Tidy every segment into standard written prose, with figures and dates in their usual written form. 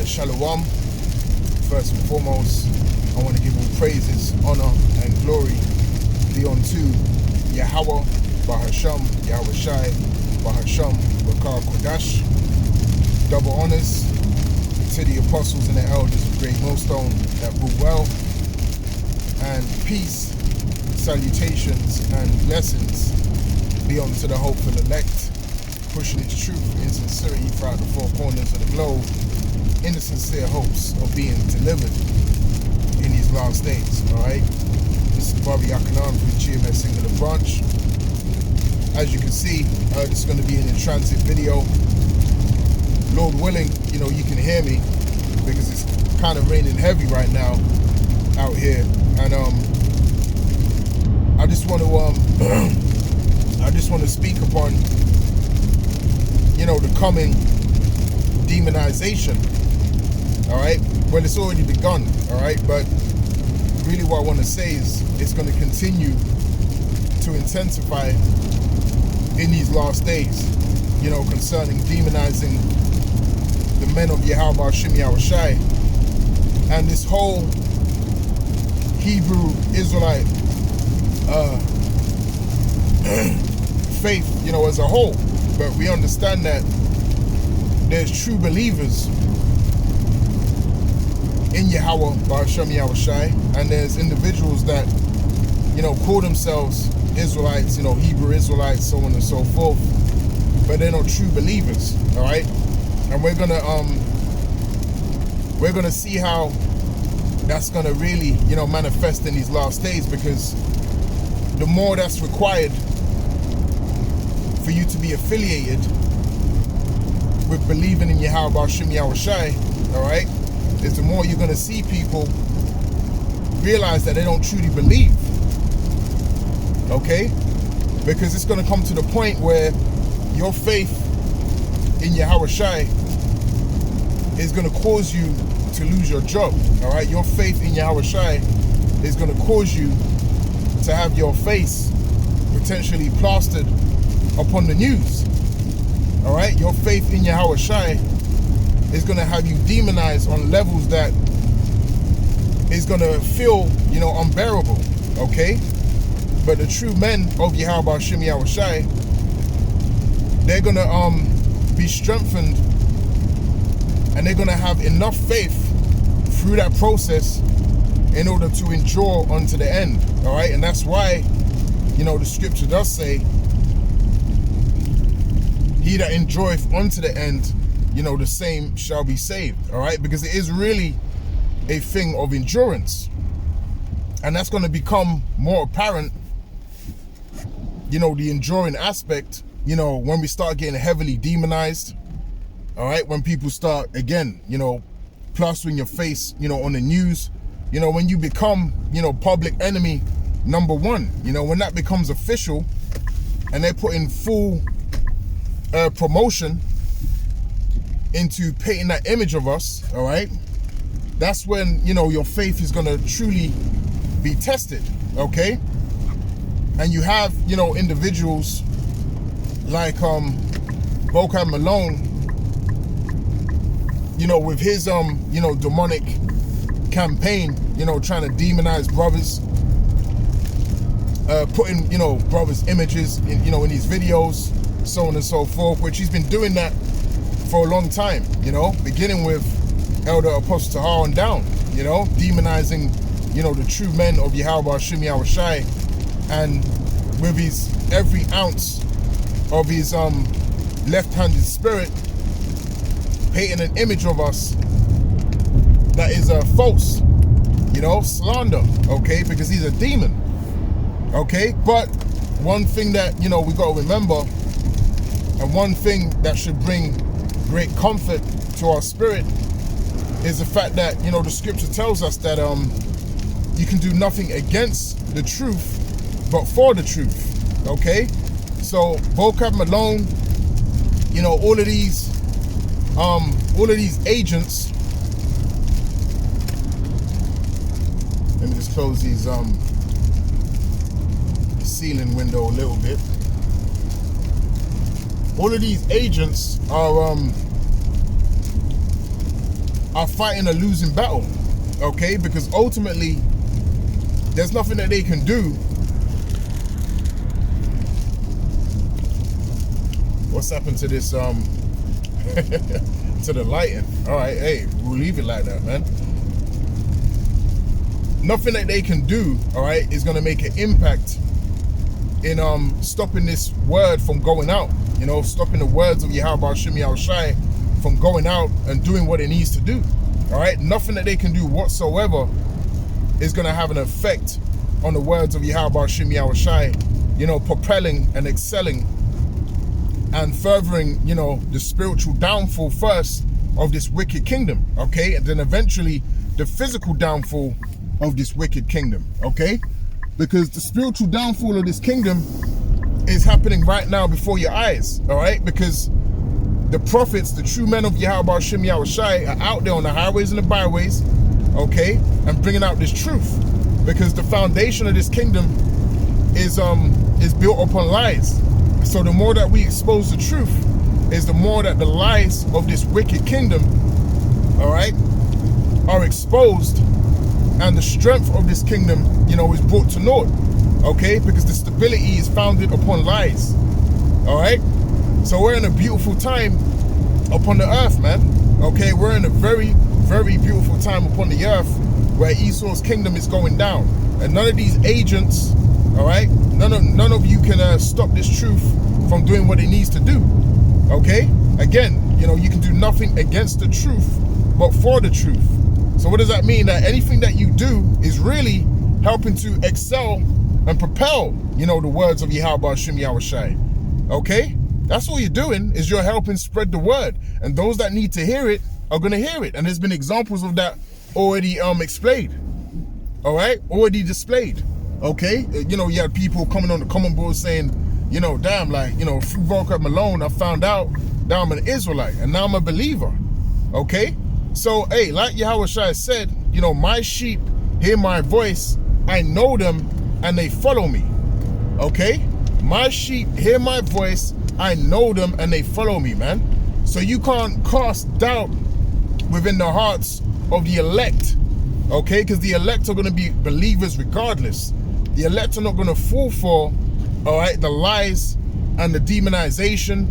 Shalom. First and foremost, I want to give all praises, honor, and glory be unto Yahweh, Bahasham, Yahweh Shai, Bahasham, Bakar Kodash. Double honors to the apostles and the elders of Great Millstone that rule well. And peace, salutations, and blessings be unto the hopeful elect, pushing its truth in sincerity throughout the four corners of the globe, in the sincere hopes of being delivered in these last days. Alright, this is Bobby Akanan from GMS Singular Branch. As you can see, this is going to be an in-transit video. Lord willing, you can hear me because it's kind of raining heavy right now out here, and I just want to speak upon the coming demonization. All right, well, it's already begun. All right, but really what I want to say is it's going to continue to intensify in these last days, concerning demonizing the men of Yahweh Shim Yahweh Shai and this whole Hebrew Israelite faith, as a whole. But we understand that there's true believers in Yahweh Bahasham Yahweh Shai, and there's individuals that call themselves Israelites, Hebrew Israelites, so on and so forth, but they're not true believers. All right, and we're gonna see how that's gonna really manifest in these last days, because the more that's required for you to be affiliated with believing in Yahweh Bahasham Yahweh Shai, all right, is the more you're going to see people realize that they don't truly believe. Okay? Because it's going to come to the point where your faith in Yahweh Shai is going to cause you to lose your job. All right? Your faith in Yahweh Shai is going to cause you to have your face potentially plastered upon the news. All right? Your faith in Yahweh Shai is going to have you demonized on levels that is going to feel, unbearable. Okay? But the true men of Yahweh Bahasham Yahweh Shai, they're going to be strengthened, and they're going to have enough faith through that process in order to endure unto the end. All right? And that's why, the scripture does say, he that endureth unto the end, the same shall be saved. All right? Because it is really a thing of endurance. And that's going to become more apparent, the enduring aspect, when we start getting heavily demonized. All right? When people start, again, plastering your face, on the news, when you become, public enemy number one, when that becomes official and they're putting full promotion into painting that image of us, all right, that's when your faith is going to truly be tested. Okay? And you have individuals like Vocab Malone, with his demonic campaign, trying to demonize brothers, putting brothers' images in in these videos, so on and so forth, which he's been doing that for a long time, beginning with Elder Apostle Tahar and down, demonizing, the true men of Yahweh Bahasham Yahweh Shai, and with his every ounce of his left-handed spirit, painting an image of us that is false, slander, okay, because he's a demon, okay. But one thing that, we got to remember, and one thing that should bring great comfort to our spirit, is the fact that, the scripture tells us that you can do nothing against the truth, but for the truth, okay? So, Vocab Malone, all of these agents, let me just close these ceiling window a little bit. All of these agents are are fighting a losing battle, okay? Because ultimately, there's nothing that they can do. What's happened to this, to the lighting? All right, hey, we'll leave it like that, man. Nothing that they can do, all right, is going to make an impact in stopping this word from going out, you know, stopping the words of Yahweh Hashem Yahushai from going out and doing what it needs to do, all right? Nothing that they can do whatsoever is going to have an effect on the words of Yahweh Hashem Yahushai, you know, propelling and excelling and furthering, you know, the spiritual downfall first of this wicked kingdom, okay? And then eventually the physical downfall of this wicked kingdom, okay? Because the spiritual downfall of this kingdom is happening right now before your eyes, all right? Because the prophets, the true men of Yahweh Hashem Yahushai, are out there on the highways and the byways, okay, and bringing out this truth. Because the foundation of this kingdom is built upon lies. So the more that we expose the truth, is the more that the lies of this wicked kingdom, all right, are exposed, and the strength of this kingdom, you know, is brought to naught, okay? Because the stability is founded upon lies, all right? So we're in a beautiful time upon the earth, man, okay? We're in a very, very beautiful time upon the earth where Esau's kingdom is going down. And none of these agents, all right, none of you can stop this truth from doing what it needs to do, okay? Again, you know, you can do nothing against the truth, but for the truth. So what does that mean? That anything that you do is really helping to excel and propel, you know, the words of Yahweh Hashem Yahushai, okay? That's all you're doing, is you're helping spread the word. And those that need to hear it are going to hear it. And there's been examples of that already displayed, all right? Already displayed, okay? You know, you had people coming on the comment board saying, you know, damn, like, you know, through Vocab Malone, I found out that I'm an Israelite and now I'm a believer, okay? So, hey, like Yahweh Shai said, you know, my sheep hear my voice, I know them, and they follow me, okay? My sheep hear my voice, I know them, and they follow me, man. So you can't cast doubt within the hearts of the elect, okay? Because the elect are going to be believers regardless. The elect are not going to fall for, all right, the lies and the demonization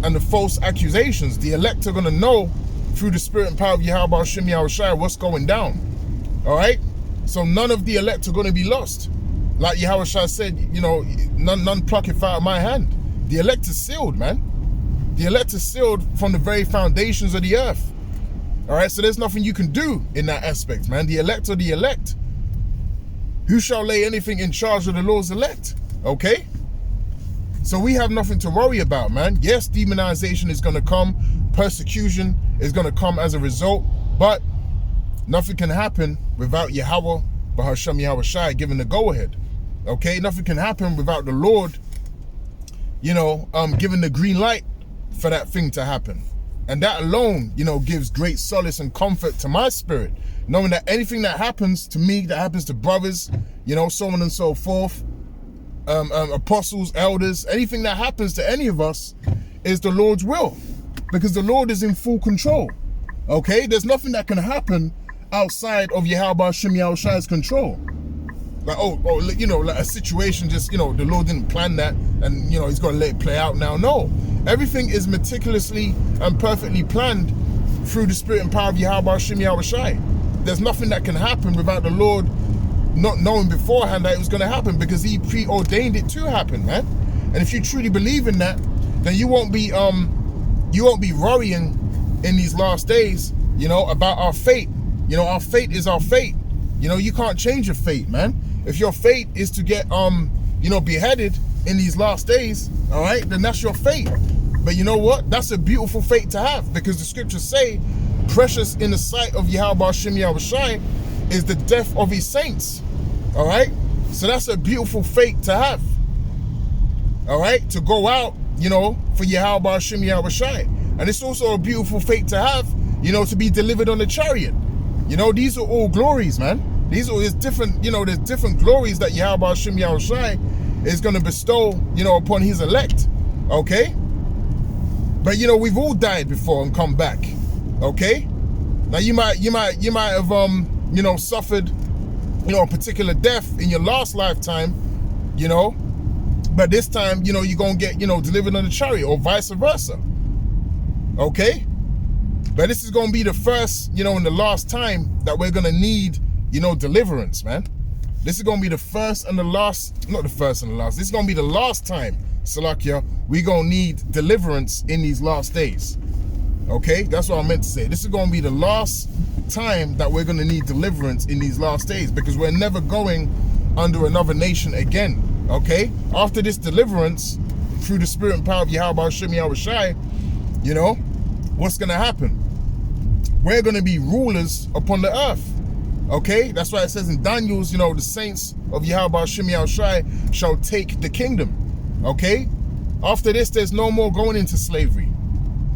and the false accusations. The elect are going to know through the spirit and power of Yahweh Hashem Yahushai what's going down, all right? So none of the elect are going to be lost. Like Yahweh Shai said, you know, none plucketh out of my hand. The elect is sealed, man. The elect is sealed from the very foundations of the earth, all right? So there's nothing you can do in that aspect, man. The elect are the elect. Who shall lay anything in charge of the Lord's elect, okay? So we have nothing to worry about, man. Yes, demonization is going to come. Persecution is going to come as a result. But nothing can happen without Yahweh, Bahashem Yahushai, giving the go-ahead. Okay? Nothing can happen without the Lord, you know, giving the green light for that thing to happen. And that alone, you know, gives great solace and comfort to my spirit, knowing that anything that happens to me, that happens to brothers, you know, so on and so forth, apostles, elders, anything that happens to any of us is the Lord's will, because the Lord is in full control, okay? There's nothing that can happen outside of Yahweh Hashem Yahushai's control. Like, oh, you know, like a situation just, you know, the Lord didn't plan that and, you know, he's got to let it play out now. No, everything is meticulously and perfectly planned through the spirit and power of Yahweh Hashem Yahushai. There's nothing that can happen without the Lord not knowing beforehand that it was going to happen, because he preordained it to happen, man. And if you truly believe in that, then you won't be worrying in these last days, you know, about our fate. You know, our fate is our fate. You know, you can't change your fate, man. If your fate is to get, you know, beheaded in these last days, all right, then that's your fate. But you know what? That's a beautiful fate to have, because the scriptures say, precious in the sight of Yahweh Hashem Yahushai is the death of his saints, all right? So that's a beautiful fate to have, all right? To go out, you know, for Yahweh Hashem Yahushai. And it's also a beautiful fate to have, you know, to be delivered on the chariot. You know, these are all glories, man. These are different, you know, there's different glories that Yahweh Hashem Yahushai is going to bestow, you know, upon his elect, okay? But, you know, we've all died before and come back, okay? Now you might have you know, suffered, you know, a particular death in your last lifetime, you know, but this time, you know, you're gonna get, you know, delivered on the chariot, or vice versa. Okay? But this is gonna be the first, you know, and the last time that we're gonna need, you know, deliverance, man. This is gonna be the first and the last, not the first and the last, this is gonna be the last time, Salakia, we gonna need deliverance in these last days. Okay, that's what I meant to say. This is gonna be the last time that we're gonna need deliverance in these last days, because we're never going under another nation again. Okay, after this deliverance through the spirit and power of Yahweh Hashem Yahweh Shai, you know, what's gonna happen? We're gonna be rulers upon the earth. Okay, that's why it says in Daniel's, you know, the saints of Yahweh Hashem Yahweh Shai shall take the kingdom. Okay, after this, there's no more going into slavery.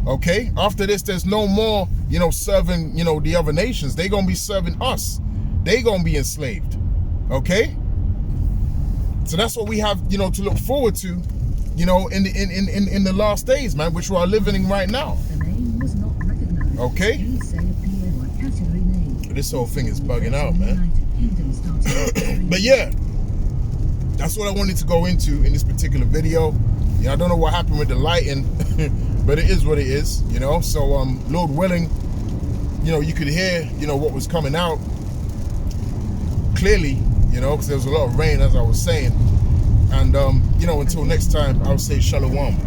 Okay, after this, there's no more, you know, serving, you know, the other nations. They gonna be serving us. They gonna be enslaved. Okay, so that's what we have, you know, to look forward to, you know, in the last days, man, which we are living in right now. The name was not recognized. Okay. This whole thing is bugging out, man. But yeah, that's what I wanted to go into in this particular video. Yeah, I don't know what happened with the lighting, but it is what it is, you know. So Lord willing, you know, you could hear, you know, what was coming out clearly, you know, because there was a lot of rain, as I was saying. And you know, until next time, I would say shalom.